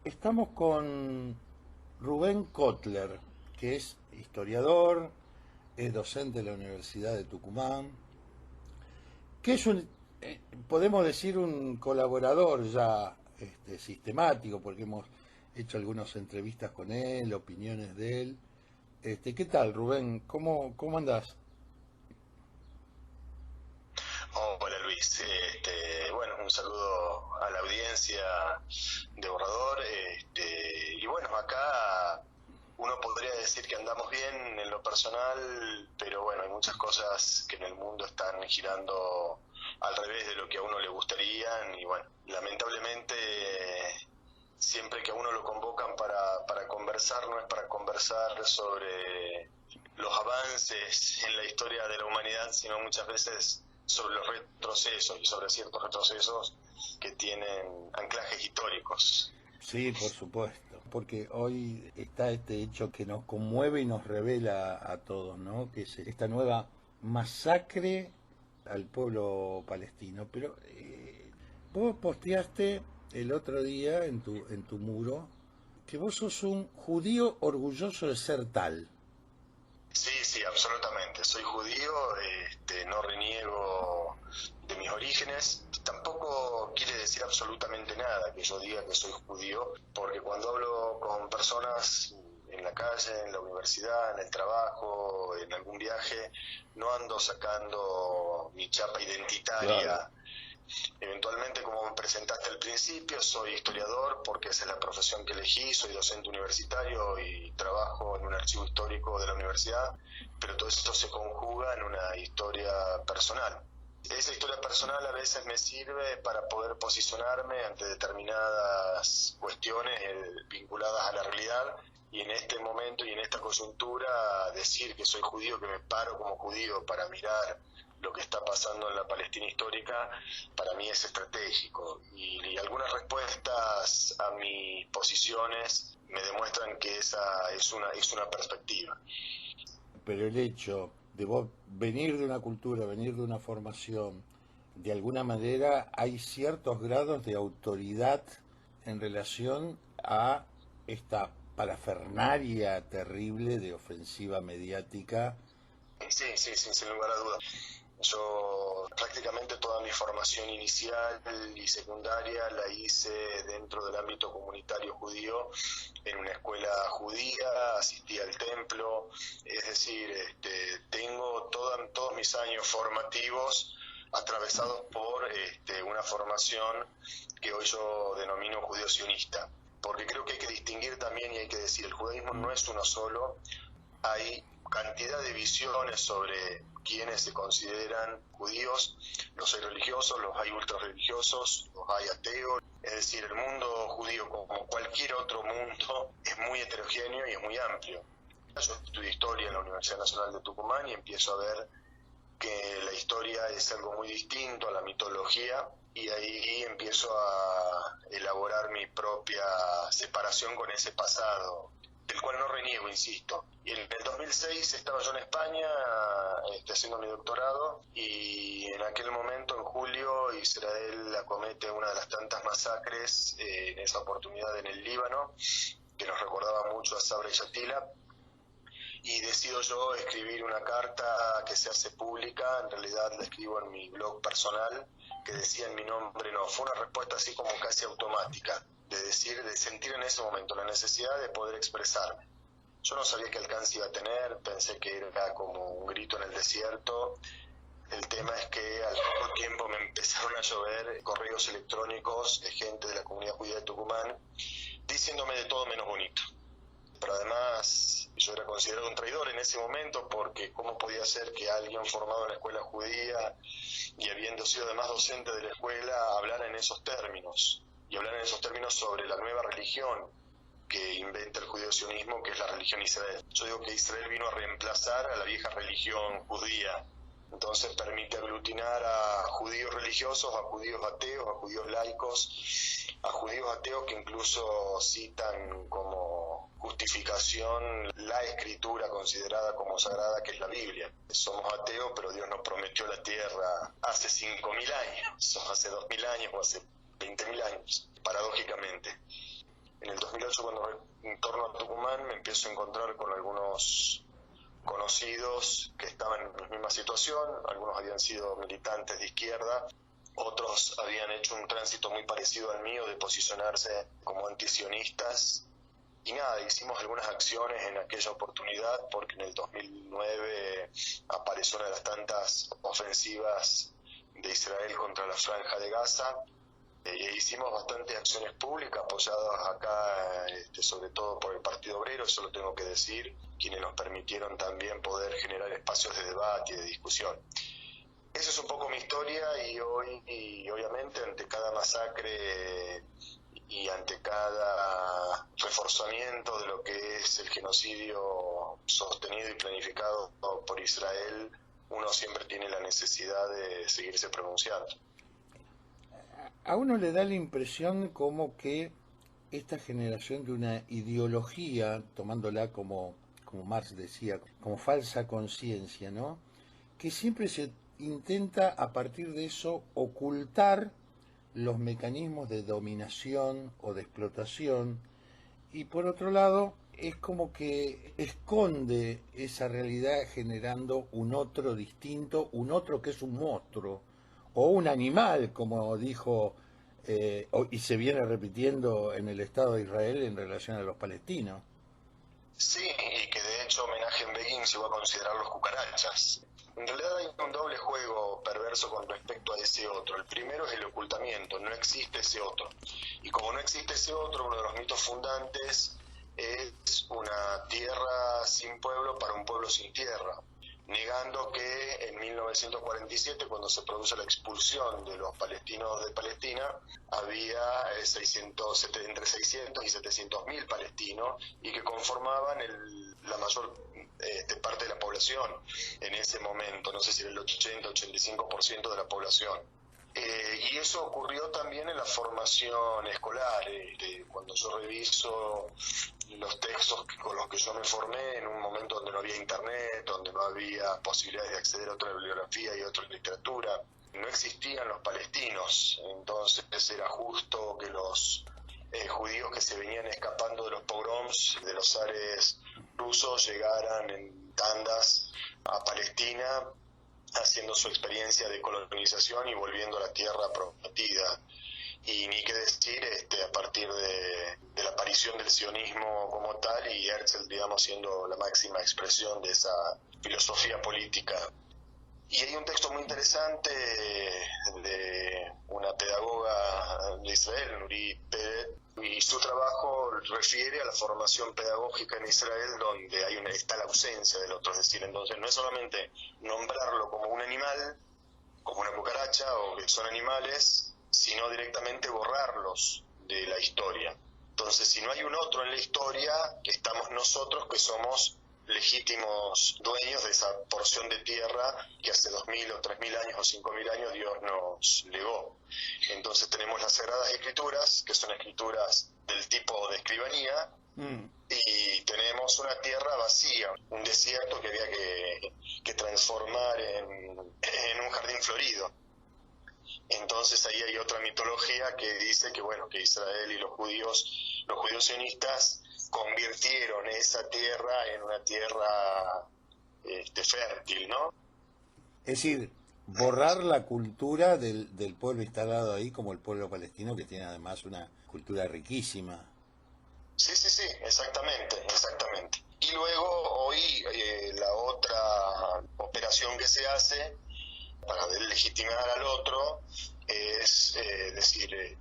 Estamos con Rubén Kotler, que es historiador, es docente de la Universidad de Tucumán, que es podemos decir, un colaborador ya sistemático, porque hemos hecho algunas entrevistas con él, opiniones de él. ¿Qué tal, Rubén? ¿Cómo andás? Hola Luis, bueno, un saludo a la audiencia de Borrador, y bueno, acá uno podría decir que andamos bien en lo personal, pero bueno, hay muchas cosas que en el mundo están girando al revés de lo que a uno le gustaría, y bueno, lamentablemente siempre que a uno lo convocan para conversar, no es para conversar sobre los avances en la historia de la humanidad, sino muchas veces sobre los retrocesos y sobre ciertos retrocesos que tienen anclajes históricos. Sí, por supuesto, porque hoy está este hecho que nos conmueve y nos revela a todos, ¿no? Que es esta nueva masacre al pueblo palestino. Pero vos posteaste el otro día en tu muro que vos sos un judío orgulloso de ser tal. Sí, sí, absolutamente. Soy judío, no reniego de mis orígenes. Tampoco quiere decir absolutamente nada que yo diga que soy judío, porque cuando hablo con personas en la calle, en la universidad, en el trabajo, en algún viaje, no ando sacando mi chapa Claro. identitaria. Eventualmente, como me presentaste al principio, soy historiador porque esa es la profesión que elegí, soy docente universitario y trabajo en un archivo histórico de la universidad, pero todo esto se conjuga en una historia personal. Esa historia personal a veces me sirve para poder posicionarme ante determinadas cuestiones vinculadas a la realidad, y en este momento y en esta coyuntura decir que soy judío, que me paro como judío para mirar lo que está pasando en la Palestina histórica, para mí es estratégico, y algunas respuestas a mis posiciones me demuestran que esa es una perspectiva. Pero el hecho de vos venir de una cultura, venir de una formación, de alguna manera hay ciertos grados de autoridad en relación a esta parafernalia terrible de ofensiva mediática. Sí, sí, sí, sin lugar a dudas. Yo prácticamente toda mi formación inicial y secundaria la hice dentro del ámbito comunitario judío, en una escuela judía, asistí al templo, es decir, tengo todos mis años formativos atravesados por una formación que hoy yo denomino judío sionista, porque creo que hay que distinguir también y hay que decir, el judaísmo no es uno solo, hay cantidad de visiones sobre quienes se consideran judíos, los hay religiosos, los hay ultra religiosos, los hay ateos, es decir, el mundo judío, como cualquier otro mundo, es muy heterogéneo y es muy amplio. Yo estudio historia en la Universidad Nacional de Tucumán y empiezo a ver que la historia es algo muy distinto a la mitología, y ahí empiezo a elaborar mi propia separación con ese pasado, del cual no reniego, insisto. Y en el 2006 estaba yo en España haciendo mi doctorado, y en aquel momento, en julio, Israel acomete una de las tantas masacres, en esa oportunidad en el Líbano, que nos recordaba mucho a Sabra y Shatila, y decido yo escribir una carta que se hace pública. En realidad la escribo en mi blog personal, que decía en mi nombre no. Fue una respuesta así como casi automática, de decir, de sentir en ese momento la necesidad de poder expresarme. Yo no sabía qué alcance iba a tener, pensé que era como un grito en el desierto. El tema es que al poco tiempo me empezaron a llover correos electrónicos de gente de la comunidad judía de Tucumán diciéndome de todo menos bonito. Pero además yo era considerado un traidor en ese momento, porque cómo podía ser que alguien formado en la escuela judía y habiendo sido además docente de la escuela hablara en esos términos, y hablar en esos términos sobre la nueva religión que inventa el judeo-sionismo, que es la religión Israel. Yo digo que Israel vino a reemplazar a la vieja religión judía. Entonces permite aglutinar a judíos religiosos, a judíos ateos, a judíos laicos, a judíos ateos que incluso citan como justificación la escritura considerada como sagrada, que es la Biblia. Somos ateos, pero Dios nos prometió la tierra hace 5.000 años, o hace 2.000 años, o hace 20.000 años, paradójicamente. En el 2008, cuando retorno a Tucumán, me empiezo a encontrar con algunos conocidos que estaban en la misma situación. Algunos habían sido militantes de izquierda, otros habían hecho un tránsito muy parecido al mío de posicionarse como antisionistas. Y nada, hicimos algunas acciones en aquella oportunidad, porque en el 2009 apareció una de las tantas ofensivas de Israel contra la Franja de Gaza. Hicimos bastantes acciones públicas apoyadas acá, sobre todo por el Partido Obrero, eso lo tengo que decir, quienes nos permitieron también poder generar espacios de debate y de discusión. Esa es un poco mi historia, y hoy, obviamente, ante cada masacre y ante cada reforzamiento de lo que es el genocidio sostenido y planificado por Israel, uno siempre tiene la necesidad de seguirse pronunciando. A uno le da la impresión como que esta generación de una ideología, tomándola como Marx decía, como falsa conciencia, ¿no? Que siempre se intenta a partir de eso ocultar los mecanismos de dominación o de explotación, y por otro lado es como que esconde esa realidad generando un otro distinto, un otro que es un monstruo o un animal, como dijo y se viene repitiendo en el Estado de Israel en relación a los palestinos. Sí, y que de hecho Menachem Begin se va a considerar los cucarachas. En realidad hay un doble juego perverso con respecto a ese otro. El primero es el ocultamiento, no existe ese otro. Y como no existe ese otro, uno de los mitos fundantes es una tierra sin pueblo para un pueblo sin tierra, negando que en 1947, cuando se produce la expulsión de los palestinos de Palestina, había entre 600 y 700 mil palestinos, y que conformaban la mayor parte de la población en ese momento, no sé si era el 80-85% de la población. Y eso ocurrió también en la formación escolar. Cuando yo reviso los textos con los que yo me formé, en un momento donde no había internet, donde no había posibilidades de acceder a otra bibliografía y a otra literatura, no existían los palestinos. Entonces era justo que los judíos que se venían escapando de los pogroms, de los zares rusos, llegaran en tandas a Palestina, haciendo su experiencia de colonización y volviendo a la tierra prometida. Y ni qué decir a partir de la aparición del sionismo como tal, y Herzl, digamos, siendo la máxima expresión de esa filosofía política. Y hay un texto muy interesante de una pedagoga de Israel, Nurit Pérez, y su trabajo refiere a la formación pedagógica en Israel, donde está la ausencia del otro. Es decir, entonces no es solamente nombrarlo como un animal, como una cucaracha, o que son animales, sino directamente borrarlos de la historia. Entonces, si no hay un otro en la historia, estamos nosotros, que somos legítimos dueños de esa porción de tierra que hace 2.000 o 3.000 años o 5.000 años Dios nos legó. Entonces tenemos las Sagradas Escrituras, que son escrituras del tipo de escribanía, y tenemos una tierra vacía, un desierto que había que transformar en un jardín florido. Entonces ahí hay otra mitología que dice que que Israel y los judíos sionistas convirtieron esa tierra en una tierra fértil, ¿no? Es decir, borrar la cultura del pueblo instalado ahí, como el pueblo palestino, que tiene además una cultura riquísima. Sí, exactamente. Y luego hoy la otra operación que se hace para legitimar al otro es decir,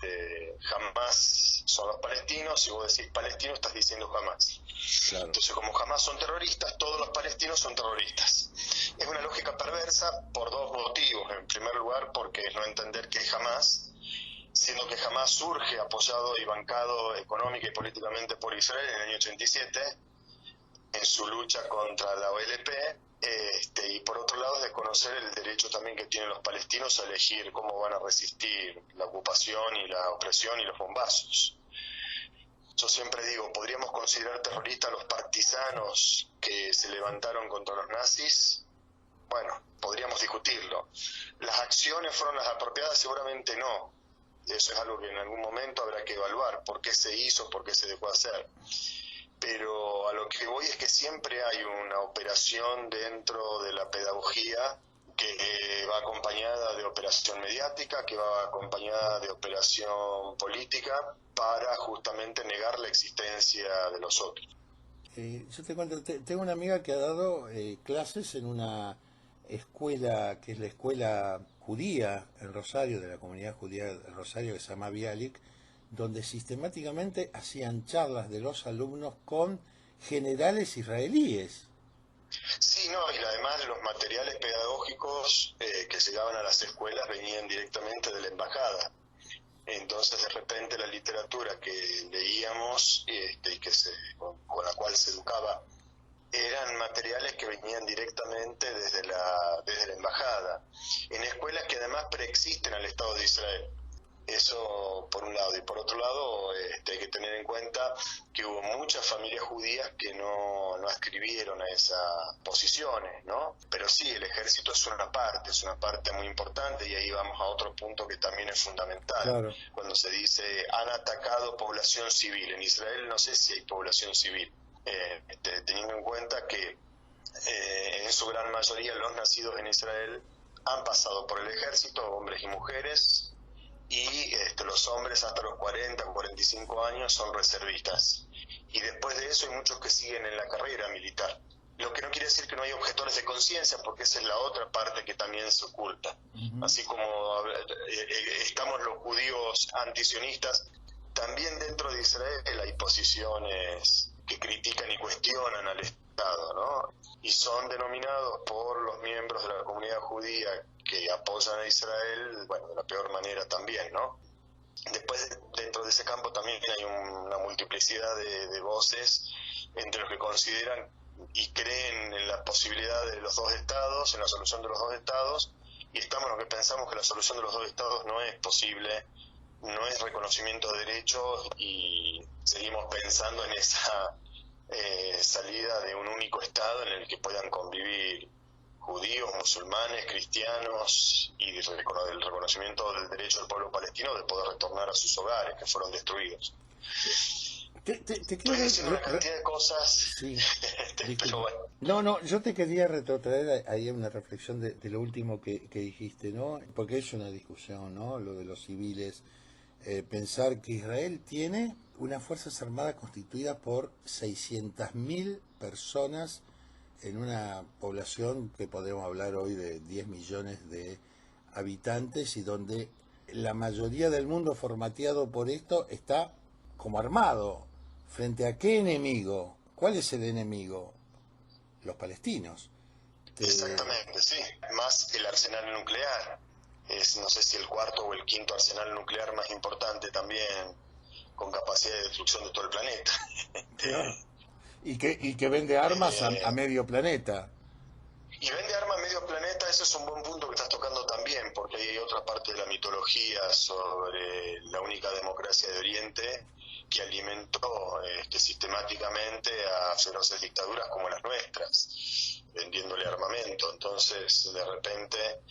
Hamás son los palestinos. Si vos decís palestino, estás diciendo Hamás. Claro. Entonces, como Hamás son terroristas, todos los palestinos son terroristas. Es una lógica perversa por dos motivos. En primer lugar, porque es no entender que Hamás, siendo que Hamás surge apoyado y bancado económica y políticamente por Israel en el año 87, en su lucha contra la OLP, y por otro lado es desconocer el derecho también que tienen los palestinos a elegir cómo van a resistir la ocupación y la opresión y los bombazos. Yo siempre digo, ¿podríamos considerar terroristas a los partisanos que se levantaron contra los nazis? Bueno, podríamos discutirlo. ¿Las acciones fueron las apropiadas? Seguramente no. eso es algo que en algún momento habrá que evaluar, por qué se hizo, por qué se dejó hacer. Pero a lo que voy es que siempre hay una operación dentro de la pedagogía que va acompañada de operación mediática, que va acompañada de operación política, para justamente negar la existencia de los otros. Yo te cuento, tengo una amiga que ha dado clases en una escuela, que es la escuela judía en Rosario, de la comunidad judía de Rosario, que se llama Bialik, donde sistemáticamente hacían charlas de los alumnos con generales israelíes. Sí, no, y además los materiales pedagógicos que llegaban a las escuelas venían directamente de la embajada. Entonces, de repente, la literatura que leíamos y que con la cual se educaba eran materiales que venían directamente desde la embajada, en escuelas que además preexisten al Estado de Israel. Eso por un lado, y por otro lado hay que tener en cuenta que hubo muchas familias judías que no adscribieron a esas posiciones, ¿no? Pero sí, el ejército es una parte muy importante, y ahí vamos a otro punto que también es fundamental. Claro. Cuando se dice han atacado población civil, en Israel no sé si hay población civil, teniendo en cuenta que en su gran mayoría los nacidos en Israel han pasado por el ejército, hombres y mujeres, y los hombres hasta los 40, 45 años son reservistas. Y después de eso hay muchos que siguen en la carrera militar. Lo que no quiere decir que no hay objetores de conciencia, porque esa es la otra parte que también se oculta. Así como estamos los judíos antisionistas, también dentro de Israel hay posiciones que critican y cuestionan al Estado, ¿no? Y son denominados por los miembros de la comunidad judía que apoyan a Israel, bueno, de la peor manera también, ¿no? Después, dentro de ese campo también hay una multiplicidad de voces entre los que consideran y creen en la posibilidad de los dos estados, en la solución de los dos estados, y estamos los que pensamos que la solución de los dos estados no es posible, no es reconocimiento de derechos, y seguimos pensando en esa salida de un único estado en el que puedan convivir judíos, musulmanes, cristianos, y el reconocimiento del derecho del pueblo palestino de poder retornar a sus hogares que fueron destruidos. Estoy diciendo una cantidad de cosas, sí, pero bueno. No, yo te quería retrotraer ahí una reflexión de lo último que dijiste, ¿no? Porque es una discusión, ¿no? Lo de los civiles. Pensar que Israel tiene unas fuerzas armadas constituidas por 600.000 personas en una población que podemos hablar hoy de 10 millones de habitantes, y donde la mayoría del mundo formateado por esto está como armado. ¿Frente a qué enemigo? ¿Cuál es el enemigo? Los palestinos. Exactamente, sí. Más el arsenal nuclear. Es, no sé si el cuarto o el quinto arsenal nuclear más importante también, con capacidad de destrucción de todo el planeta. Claro. Y que vende armas a medio planeta. Y vende armas a medio planeta, ese es un buen punto que estás tocando también, porque hay otra parte de la mitología sobre la única democracia de Oriente que alimentó sistemáticamente a feroces dictaduras como las nuestras, vendiéndole armamento. Entonces, de repente,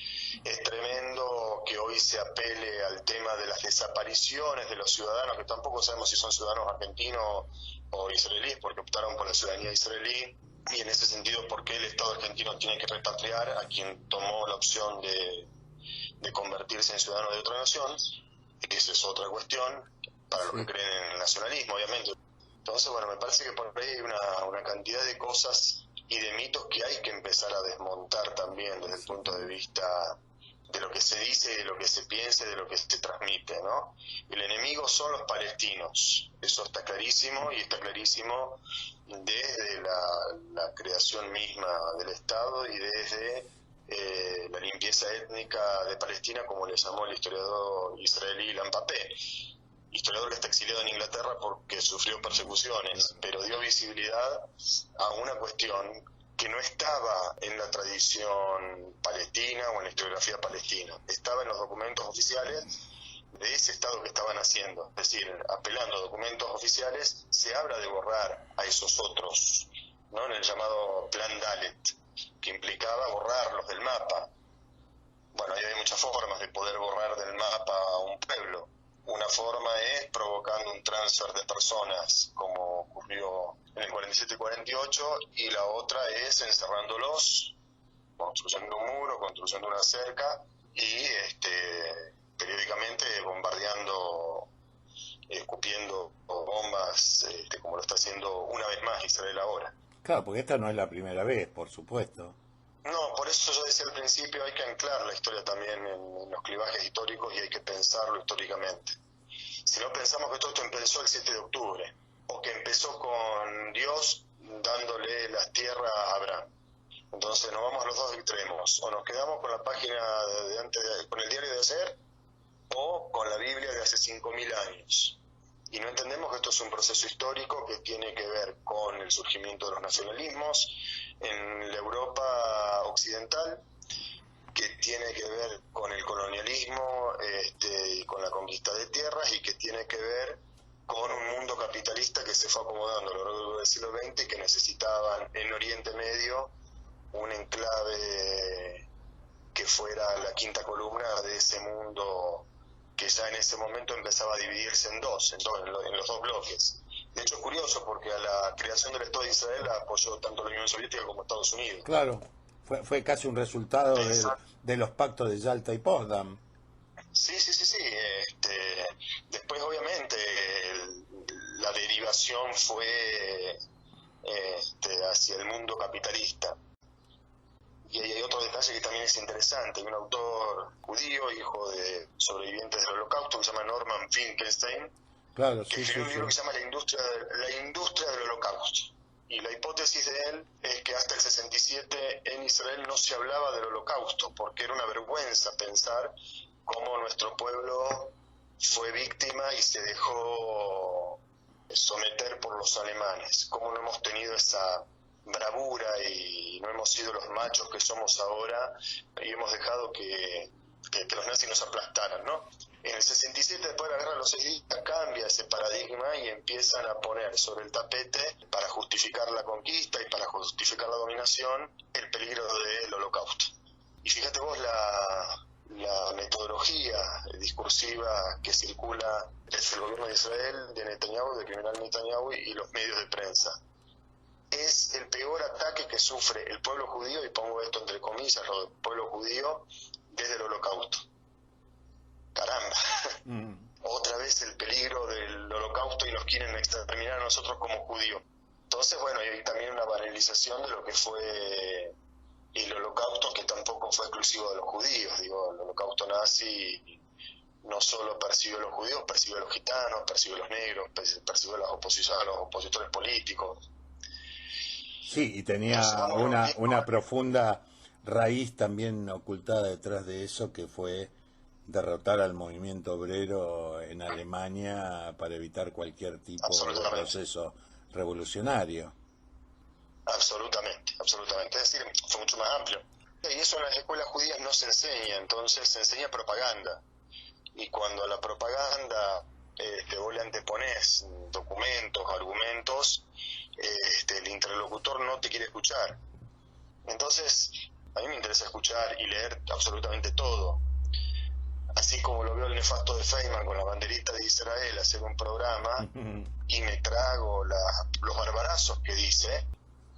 es tremendo que hoy se apele al tema de las desapariciones de los ciudadanos, que tampoco sabemos si son ciudadanos argentinos o israelíes, porque optaron por la ciudadanía israelí, y en ese sentido, ¿por qué el Estado argentino tiene que repatriar a quien tomó la opción de convertirse en ciudadano de otra nación? Esa es otra cuestión, para los que creen en el nacionalismo, obviamente. Entonces, bueno, me parece que por ahí hay una cantidad de cosas y de mitos que hay que empezar a desmontar también desde el punto de vista de lo que se dice, de lo que se piensa, de lo que se transmite, ¿no? El enemigo son los palestinos, eso está clarísimo, y está clarísimo desde la creación misma del Estado y desde la limpieza étnica de Palestina, como le llamó el historiador israelí Ilan Pappé, historiador que está exiliado en Inglaterra porque sufrió persecuciones, pero dio visibilidad a una cuestión que no estaba en la tradición palestina o en la historiografía palestina, estaba en los documentos oficiales de ese Estado que estaban haciendo. Es decir, apelando a documentos oficiales, se habla de borrar a esos otros, ¿no? En el llamado Plan Dalet, que implicaba borrarlos del mapa. Bueno, ahí hay muchas formas de poder borrar del mapa a un pueblo. Una forma es provocando un transfer de personas, como ocurrió en el 47 y 48, y la otra es encerrándolos, construyendo un muro, construyendo una cerca y periódicamente bombardeando, escupiendo bombas, como lo está haciendo una vez más Israel ahora. Claro, porque esta no es la primera vez, por supuesto. No, por eso yo decía al principio, hay que anclar la historia también en los clivajes históricos y hay que pensarlo históricamente. Si no pensamos que todo esto empezó el 7 de octubre, o que empezó con Dios dándole las tierras a Abraham. Entonces nos vamos a los dos extremos, o nos quedamos con la página de antes, con el diario de ayer, o con la Biblia de hace 5.000 años. Y no entendemos que esto es un proceso histórico que tiene que ver con el surgimiento de los nacionalismos en la Europa occidental, que tiene que ver con el colonialismo y con la conquista de tierras, y que tiene que ver con un mundo capitalista que se fue acomodando a lo largo del siglo XX y que necesitaban en Oriente Medio un enclave que fuera la quinta columna de ese mundo que ya en ese momento empezaba a dividirse en los dos bloques. De hecho es curioso porque a la creación del Estado de Israel la apoyó tanto la Unión Soviética como Estados Unidos. Claro, fue casi un resultado de los pactos de Yalta y Potsdam. Sí. Después obviamente la derivación fue hacia el mundo capitalista. Y hay otro detalle que también es interesante. Hay un autor judío, hijo de sobrevivientes del Holocausto, que se llama Norman Finkelstein, Claro, que escribió un libro que se llama La industria del Holocausto. Y la hipótesis de él es que hasta el 67 en Israel no se hablaba del Holocausto, porque era una vergüenza pensar cómo nuestro pueblo fue víctima y se dejó someter por los alemanes, cómo no hemos tenido esa bravura y no hemos sido los machos que somos ahora y hemos dejado que los nazis nos aplastaran, ¿no? En el 67, después de la guerra de los 6 días, cambia ese paradigma y empiezan a poner sobre el tapete, para justificar la conquista y para justificar la dominación, el peligro del Holocausto. Y fíjate vos la metodología discursiva que circula desde el gobierno de Israel, de Netanyahu, del criminal Netanyahu y los medios de prensa. Es el peor ataque que sufre el pueblo judío, y pongo esto entre comillas, el pueblo judío, desde el Holocausto. Caramba, otra vez el peligro del Holocausto y nos quieren exterminar a nosotros como judíos. Entonces, bueno, hay también una banalización de lo que fue el Holocausto, que tampoco fue exclusivo de los judíos. Digo, el Holocausto nazi no solo persiguió a los judíos, persiguió a los gitanos, persiguió a los negros, persiguió a los opositores políticos. Sí, y tenía una profunda raíz también ocultada detrás de eso, que fue derrotar al movimiento obrero en Alemania para evitar cualquier tipo de proceso revolucionario. Absolutamente. Es decir, fue mucho más amplio. Y eso en las escuelas judías no se enseña, entonces se enseña propaganda. Y cuando a la propaganda vos le anteponés documentos, argumentos, el interlocutor no te quiere escuchar. Entonces, a mí me interesa escuchar y leer absolutamente todo. Así como lo veo el nefasto de Feynman con la banderita de Israel, hacer un programa y me trago los barbarazos que dice,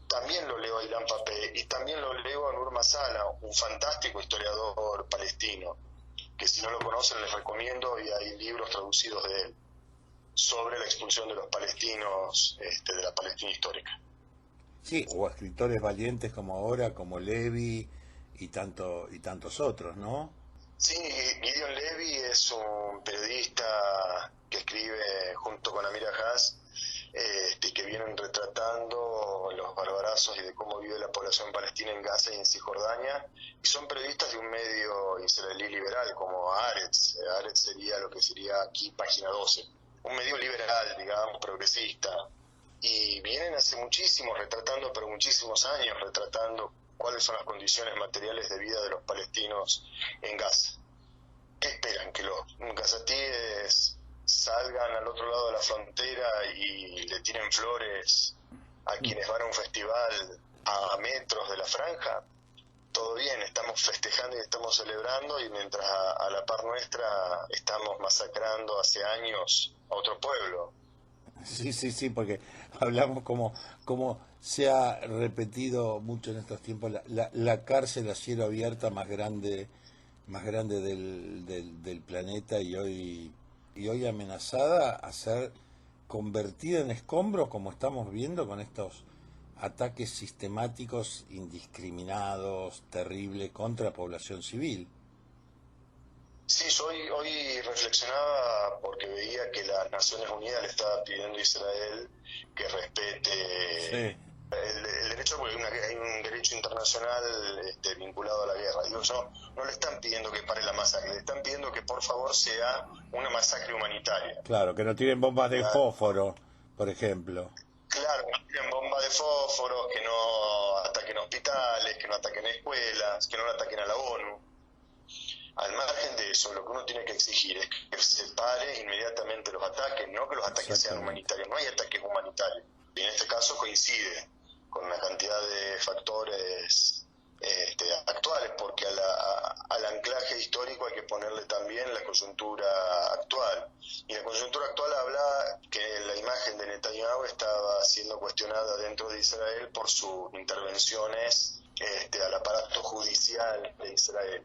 también lo leo a Ilan Pappé y también lo leo a Nur Masala, un fantástico historiador palestino, que si no lo conocen les recomiendo, y hay libros traducidos de él sobre la expulsión de los palestinos de la Palestina histórica. Sí, o escritores valientes como ahora, como Levy y tantos otros, ¿no? Sí, Gideon Levy es un periodista que escribe junto con Amir Haas, que vienen retratando los barbarazos y de cómo vive la población palestina en Gaza y en Cisjordania, y son periodistas de un medio israelí liberal como Haaretz. Haaretz sería lo que sería aquí Página 12, un medio liberal, digamos, progresista, y vienen hace pero muchísimos años retratando cuáles son las condiciones materiales de vida de los palestinos en Gaza. ¿Qué esperan? ¿Que los gazatíes salgan al otro lado de la frontera y le tiren flores a quienes van a un festival a metros de la franja? todo bien, estamos festejando y estamos celebrando, y mientras a la par nuestra estamos masacrando hace años a otro pueblo. Sí, sí, sí, porque hablamos como se ha repetido mucho en estos tiempos la cárcel a cielo abierta más grande del planeta, y hoy amenazada a ser convertida en escombros, como estamos viendo con estos ataques sistemáticos, indiscriminados, terribles contra población civil. Sí, yo hoy reflexionaba porque veía que las Naciones Unidas le estaba pidiendo a Israel que respete Sí, el derecho, porque hay un derecho internacional vinculado a la guerra. Digo yo, no le están pidiendo que pare la masacre, le están pidiendo que por favor sea una masacre humanitaria. claro, que no tiren bombas de La- fósforo, por ejemplo. Claro, que no tiren bombas de fósforo, que no ataquen hospitales, que no ataquen escuelas, que no le ataquen a la ONU. Al margen de eso, lo que uno tiene que exigir es que se pare inmediatamente los ataques, no que los ataques sean Exactamente. humanitarios. No hay ataques humanitarios. Y en este caso coincide con una cantidad de factores actuales, porque al anclaje histórico hay que ponerle también la coyuntura actual. Y la coyuntura actual habla que la imagen de Netanyahu estaba siendo cuestionada dentro de Israel por sus intervenciones al aparato judicial de Israel.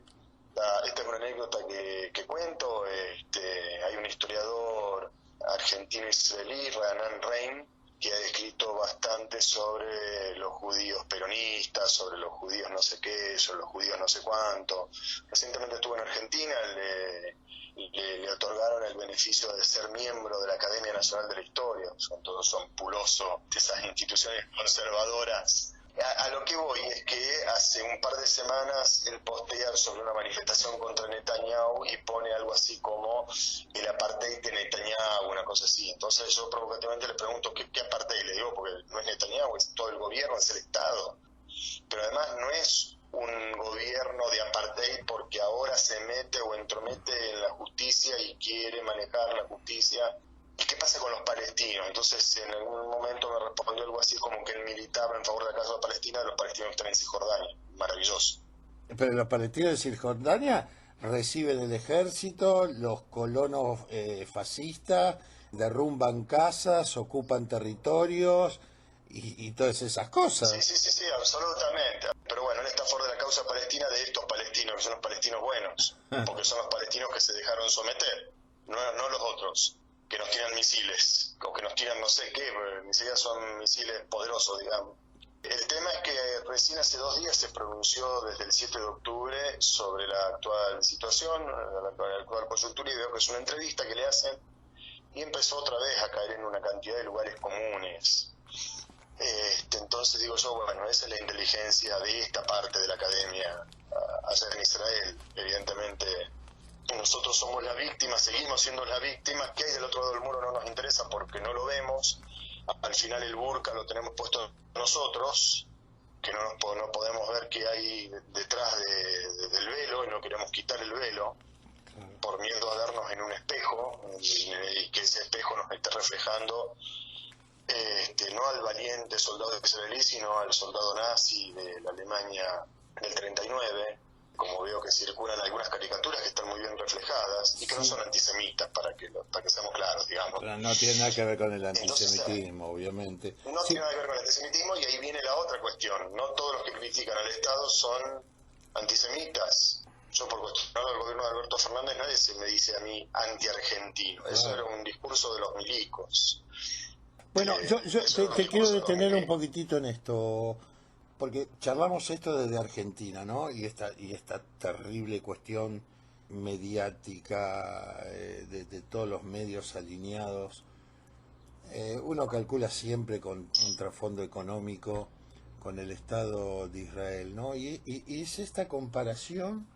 Esta es una anécdota que cuento. Hay un historiador argentino-israelí, Rehanan Reim, que ha escrito bastante sobre los judíos peronistas, sobre los judíos no sé qué, sobre los judíos no sé cuánto. Recientemente estuvo en Argentina, le otorgaron el beneficio de ser miembro de la Academia Nacional de la Historia. Son ampulosos de esas instituciones conservadoras. A lo que voy es que hace un par de semanas él postea sobre una manifestación contra Netanyahu y pone algo así como el apartheid de Netanyahu, una cosa así. Entonces yo provocativamente le pregunto ¿qué apartheid? Le digo, porque no es Netanyahu, es todo el gobierno, es el Estado. Pero además no es un gobierno de apartheid porque ahora se mete o entromete en la justicia y quiere manejar la justicia. ¿Y qué pasa con los palestinos? Entonces en algún momento me respondió algo así como que él militaba en favor de la causa palestina, los palestinos están en Cisjordania. Maravilloso. Pero los palestinos de Cisjordania reciben el ejército, los colonos fascistas, derrumban casas, ocupan territorios y todas esas Sí, cosas. sí, sí, sí, absolutamente. Pero bueno, él está a favor de la causa palestina de estos palestinos, que son los palestinos buenos, porque son los palestinos que se dejaron someter, no los otros, que nos tiran misiles, o que nos tiran no sé qué, porque ni siquiera son misiles poderosos, digamos. El tema es que recién hace 2 días se pronunció desde el 7 de octubre sobre la actual situación, la actual coyuntura, y veo que es una entrevista que le hacen, y empezó otra vez a caer en una cantidad de lugares comunes. Entonces digo yo, bueno, esa es la inteligencia de esta parte de la academia allá en Israel. Evidentemente nosotros somos las víctimas, seguimos siendo las víctimas. ¿Qué hay del otro lado del muro? No nos interesa porque no lo vemos. Al final el burka lo tenemos puesto nosotros, que no podemos ver qué hay detrás del velo, y no queremos quitar el velo por miedo a vernos en un espejo y que ese espejo nos esté reflejando no al valiente soldado israelí, sino al soldado nazi de la Alemania del 39, como veo que circulan algunas caricaturas que están muy bien reflejadas y que no son antisemitas, para que seamos claros, digamos. Pero no tiene nada que ver con el Entonces, antisemitismo, obviamente. no Sí, tiene nada que ver con el antisemitismo, y ahí viene la otra cuestión. No todos los que critican al Estado son antisemitas. Yo, por cuestionar al gobierno de Alberto Fernández, nadie se me dice a mí anti-argentino. Eso claro. era un discurso de los milicos. Bueno, yo Eso era un te quiero discurso de los detener un milicos. poquitito en esto, porque charlamos esto desde Argentina, ¿no? Y esta terrible cuestión mediática de todos los medios alineados. Uno calcula siempre con un trasfondo económico con el Estado de Israel, ¿no? Y es esta comparación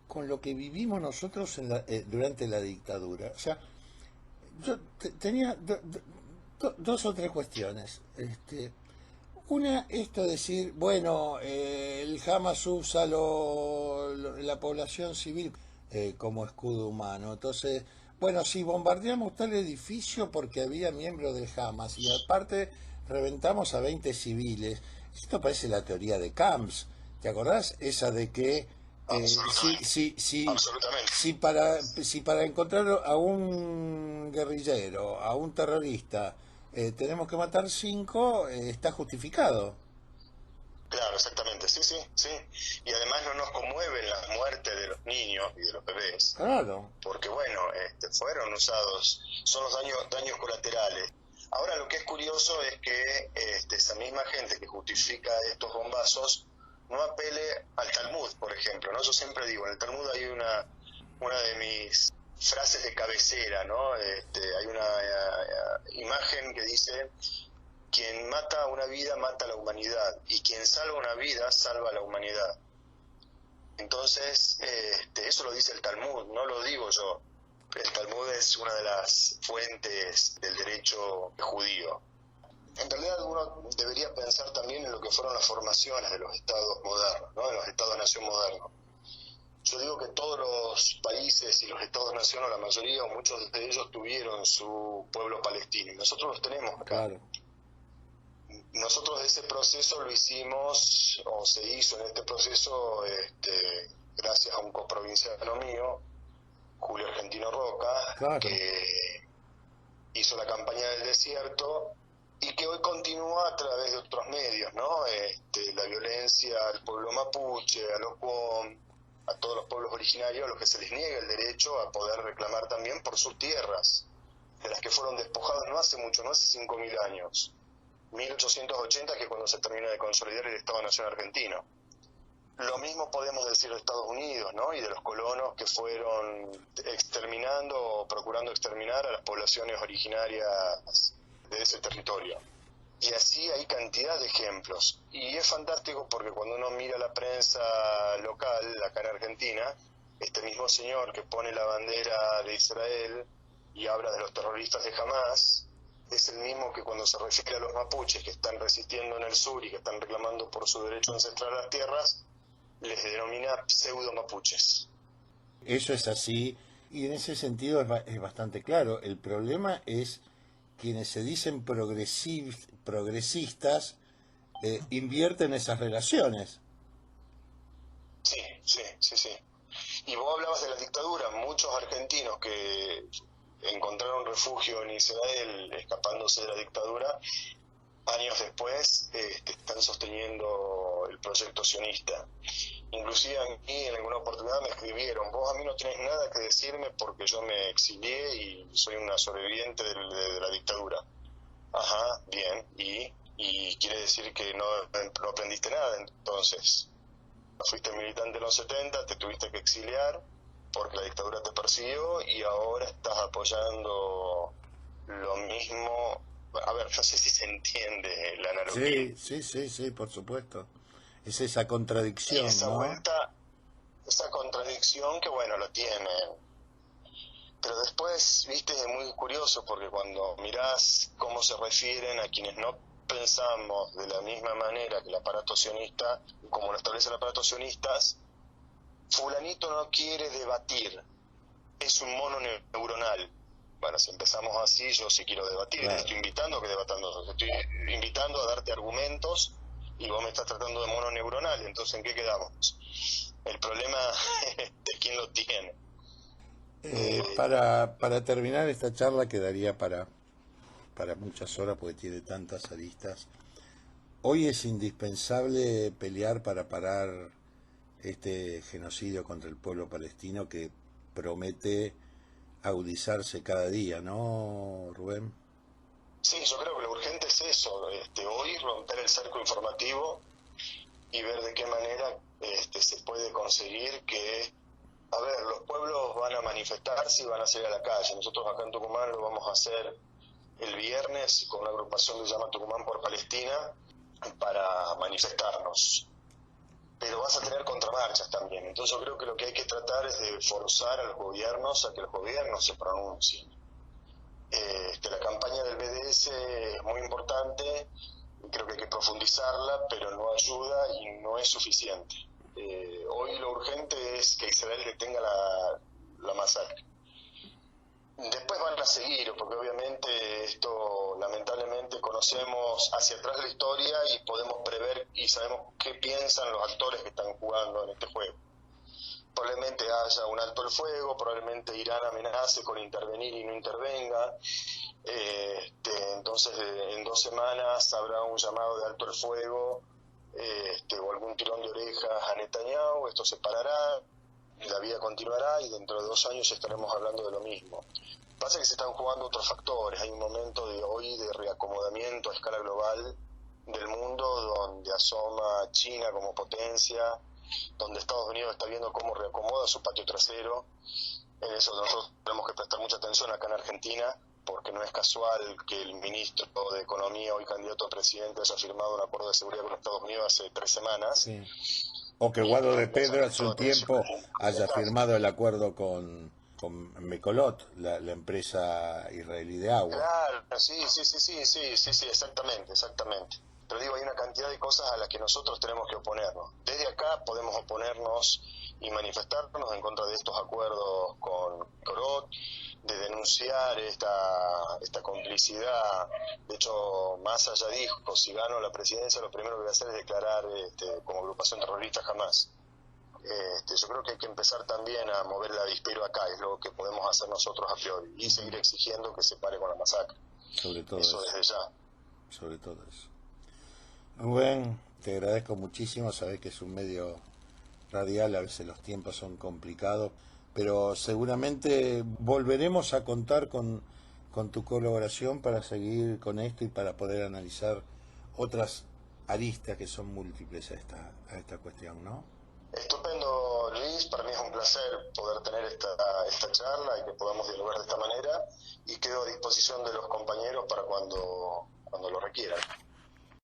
con lo que vivimos nosotros durante la dictadura. O sea, yo tenía dos o tres cuestiones. Una, esto decir, bueno, el Hamas usa la población civil como escudo humano. Entonces, bueno, si bombardeamos tal edificio porque había miembros del Hamas y aparte reventamos a 20 civiles, esto parece la teoría de Camps. ¿Te acordás? Esa de que Absolutamente. si para encontrar a un guerrillero, a un terrorista, tenemos que matar 5, está justificado. Claro, exactamente, sí, sí, sí. Y además no nos conmueven las muertes de los niños y de los bebés, Claro, porque bueno, fueron usados, son los daños colaterales. Ahora lo que es curioso es que esa misma gente que justifica estos bombazos no apele al Talmud, por ejemplo, ¿no? Yo siempre digo, en el Talmud hay una de mis frases de cabecera, ¿no? Hay una imagen que dice: quien mata una vida mata a la humanidad, y quien salva una vida salva a la humanidad. Entonces, eso lo dice el Talmud, no lo digo yo. El Talmud es una de las fuentes del derecho judío. En realidad uno debería pensar también en lo que fueron las formaciones de los estados modernos, ¿no? De los estados-nación modernos. Yo digo que todos los países y los estados-nación, o la mayoría o muchos de ellos, tuvieron su pueblo palestino, y nosotros los tenemos acá. claro. Nosotros ese proceso lo hicimos, o se hizo en este proceso, gracias a un coprovinciano mío, Julio Argentino Roca, Claro. que hizo la campaña del desierto y que hoy continúa a través de otros medios, ¿no? La violencia al pueblo mapuche, a los Qom, a todos los pueblos originarios, a los que se les niega el derecho a poder reclamar también por sus tierras, de las que fueron despojados no hace mucho, no hace 5.000 años. 1880, que es cuando se termina de consolidar el Estado-Nación argentino. Lo mismo podemos decir de Estados Unidos, ¿no? Y de los colonos que fueron exterminando o procurando exterminar a las poblaciones originarias de ese territorio. Y así hay cantidad de ejemplos. Y es fantástico porque cuando uno mira la prensa local, acá en Argentina, este mismo señor que pone la bandera de Israel y habla de los terroristas de Hamás, es el mismo que cuando se refiere a los mapuches que están resistiendo en el sur y que están reclamando por su derecho ancestral a las tierras, les denomina pseudo mapuches. Eso es así, y en ese sentido es bastante claro. El problema es quienes se dicen progresistas, invierten esas relaciones. Sí, sí, sí, sí. Y vos hablabas de la dictadura. Muchos argentinos que encontraron refugio en Israel escapándose de la dictadura, años después están sosteniendo el proyecto sionista. Inclusive a mí en alguna oportunidad me escribieron: vos a mí no tenés nada que decirme porque yo me exilié y soy una sobreviviente de la dictadura. Ajá, bien, y quiere decir que no aprendiste nada entonces. Fuiste militante en los 70, te tuviste que exiliar porque la dictadura te persiguió y ahora estás apoyando lo mismo. A ver, no sé si se entiende la analogía. Sí, sí, sí, sí, por supuesto. Es esa contradicción, Y esa ¿no? vuelta, esa contradicción que bueno, lo tiene. Pero después, viste, es muy curioso porque cuando mirás cómo se refieren a quienes no pensamos de la misma manera que el aparato sionista, como lo establece el aparato sionistas, fulanito no quiere debatir, es un mono neuronal. Bueno, si empezamos así, yo sí quiero debatir, Claro. te estoy invitando a que debatamos, te estoy invitando a darte argumentos y vos me estás tratando de mono neuronal, entonces ¿en qué quedamos? El problema es de quién lo tiene. Para terminar esta charla quedaría para muchas horas porque tiene tantas aristas. Hoy es indispensable pelear para parar este genocidio contra el pueblo palestino que promete agudizarse cada día, ¿no, Rubén? Sí, yo creo que lo urgente es eso, hoy romper el cerco informativo y ver de qué manera se puede conseguir que, a ver, los pueblos van a manifestarse y van a salir a la calle. Nosotros acá en Tucumán lo vamos a hacer el viernes con una agrupación que se llama Tucumán por Palestina para manifestarnos. Pero vas a tener contramarchas también. Entonces yo creo que lo que hay que tratar es de forzar a los gobiernos a que los gobiernos se pronuncien. La campaña del BDS es muy importante, creo que hay que profundizarla, pero no ayuda y no es suficiente. Hoy lo urgente es que Israel detenga la masacre. Después van a seguir, porque obviamente esto, lamentablemente, conocemos hacia atrás la historia y podemos prever y sabemos qué piensan los actores que están jugando en este juego. Probablemente haya un alto el fuego, probablemente Irán amenace con intervenir y no intervenga. Entonces, en 2 semanas habrá un llamado de alto el fuego o algún tirón de orejas a Netanyahu. Esto se parará, la vida continuará y dentro de 2 años estaremos hablando de lo mismo. Pasa que se están jugando otros factores. Hay un momento hoy de reacomodamiento a escala global del mundo, donde asoma China como potencia, donde Estados Unidos está viendo cómo reacomoda su patio trasero. En eso nosotros tenemos que prestar mucha atención acá en Argentina, porque no es casual que el ministro de Economía, hoy candidato a presidente, haya firmado un acuerdo de seguridad con Estados Unidos hace 3 semanas. Sí. O que Guado de Pedro hace un tiempo haya firmado el acuerdo con Mekolot, la empresa israelí de agua. Claro, sí, exactamente. Pero digo, hay una cantidad de cosas a las que nosotros tenemos que oponernos. Desde acá podemos oponernos y manifestarnos en contra de estos acuerdos con Mekolot, de denunciar esta complicidad. De hecho, Massa ya dijo, si gano la presidencia, lo primero que voy a hacer es declarar como agrupación terrorista Hamás. Yo creo que hay que empezar también a mover el avispero acá, es lo que podemos hacer nosotros a priori, y seguir exigiendo que se pare con la masacre. Sobre todo eso desde ya. Sobre todo eso. Rubén, te agradezco muchísimo, sabés que es un medio radial, a veces los tiempos son complicados, pero seguramente volveremos a contar con tu colaboración para seguir con esto y para poder analizar otras aristas que son múltiples a esta cuestión, ¿no? Estupendo, Luis, para mí es un placer poder tener esta charla y que podamos dialogar de esta manera, y quedo a disposición de los compañeros para cuando lo requieran.